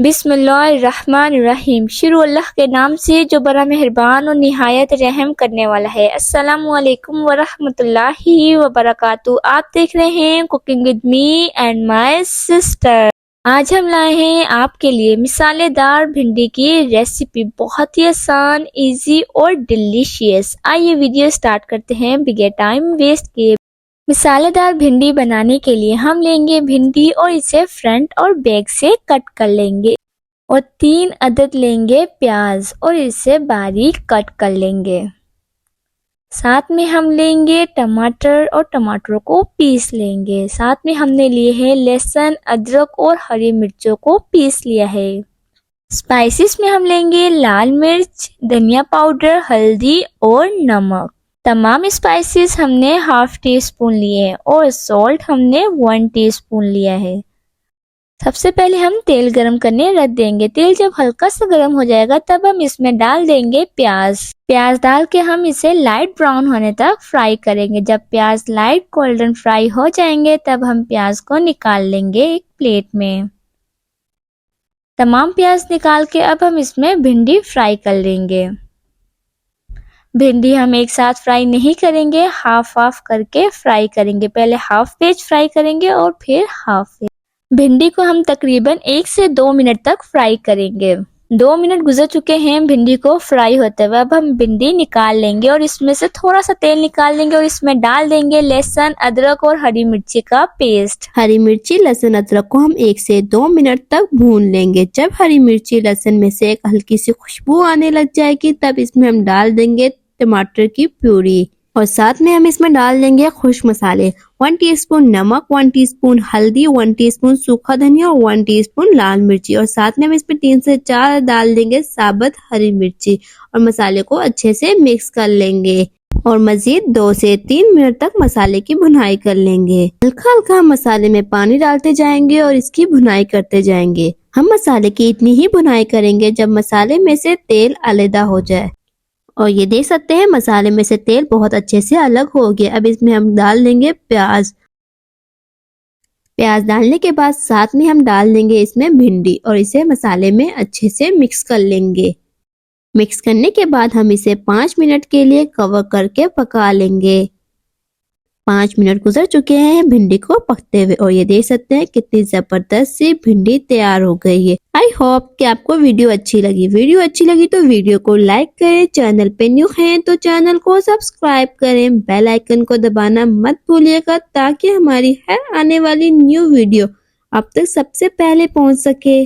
बिस्मिल्लाहिर्रहमानिर्रहीम। शुरू अल्लाह के नाम से जो बड़ा मेहरबान और निहायत रहम करने वाला है। अस्सलामु अलैकुम वरहमतुल्लाहि वबरकातुहू। आप देख रहे हैं cooking with me and my sister. आज हम लाए हैं आपके लिए मिसालेदार भिंडी की रेसिपी, बहुत ही आसान, इजी और डिलीशियस। आइए वीडियो स्टार्ट करते हैं बिगैर टाइम वेस्ट किए। मिसालेदार भिंडी बनाने के लिए हम लेंगे भिंडी और इसे फ्रंट और बैक से कट कर लेंगे और 3 अदद लेंगे प्याज और इसे बारीक कट कर लेंगे। साथ में हम लेंगे टमाटर और टमाटरों को पीस लेंगे। साथ में हमने लिए हैं लहसुन, अदरक और हरी मिर्चों को पीस लिया है। स्पाइसेस में हम लेंगे लाल मिर्च, धनिया पाउडर, हल्दी और नमक। तमाम स्पाइसेस हमने हाफ टी स्पून लिए हैं और सॉल्ट हमने 1 टीस्पून लिया है। सबसे पहले हम तेल गरम करने रख देंगे। तेल जब हल्का सा गरम हो जाएगा तब हम इसमें डाल देंगे प्याज। प्याज डाल के हम इसे लाइट ब्राउन होने तक फ्राई करेंगे। जब प्याज लाइट गोल्डन फ्राई हो जाएंगे तब हम प्याज को निकाल लेंगे एक प्लेट में। तमाम प्याज निकाल के अब हम इसमें भिंडी फ्राई कर लेंगे। भिंडी हम एक साथ फ्राई नहीं करेंगे, हाफ हाफ करके फ्राई करेंगे। पहले हाफ पेज फ्राई करेंगे और फिर हाफ पेज। भिंडी को हम तकरीबन 1 से 2 मिनट तक फ्राई करेंगे। 2 मिनट गुजर चुके हैं भिंडी को फ्राई होते हुए। अब हम भिंडी निकाल लेंगे और इसमें से थोड़ा सा तेल निकाल लेंगे और इसमें डाल देंगे लहसुन, अदरक और हरी मिर्ची का पेस्ट। हरी मिर्ची, लहसुन, अदरक को हम 1 से 2 मिनट तक भून लेंगे। जब हरी मिर्ची, लहसुन में से एक हल्की सी खुशबू आने लग जाएगी तब इसमें हम डाल देंगे टमाटर की प्यूरी और साथ में हम इसमें डाल देंगे खुश्क मसाले। 1 टीस्पून नमक, 1 टीस्पून हल्दी, 1 टीस्पून सूखा धनिया और 1 टीस्पून लाल मिर्ची और साथ में हम इसमें 3 से 4 डाल देंगे साबुत हरी मिर्ची और मसाले को अच्छे से मिक्स कर लेंगे और मजीद 2 से 3 मिनट तक मसाले की भुनाई कर लेंगे। हल्का हल्का हम मसाले में पानी डालते जाएंगे और इसकी भुनाई करते जाएंगे। हम मसाले की इतनी ही भुनाई करेंगे जब मसाले में से तेल अलग हो जाए और ये देख सकते हैं मसाले में से तेल बहुत अच्छे से अलग हो गया। अब इसमें हम डाल देंगे प्याज। प्याज डालने के बाद साथ में हम डाल देंगे इसमें भिंडी और इसे मसाले में अच्छे से मिक्स कर लेंगे। मिक्स करने के बाद हम इसे 5 मिनट के लिए कवर करके पका लेंगे। 5 मिनट गुजर चुके हैं भिंडी को पकते हुए और ये देख सकते हैं कितनी जबरदस्त सी भिंडी तैयार हो गई है। आई होप कि आपको वीडियो अच्छी लगी। वीडियो अच्छी लगी तो वीडियो को लाइक करें, चैनल पे न्यू हैं तो चैनल को सब्सक्राइब करें, बेल आइकन को दबाना मत भूलिएगा ताकि हमारी हर आने वाली न्यू वीडियो आप तक सबसे पहले पहुंच सके।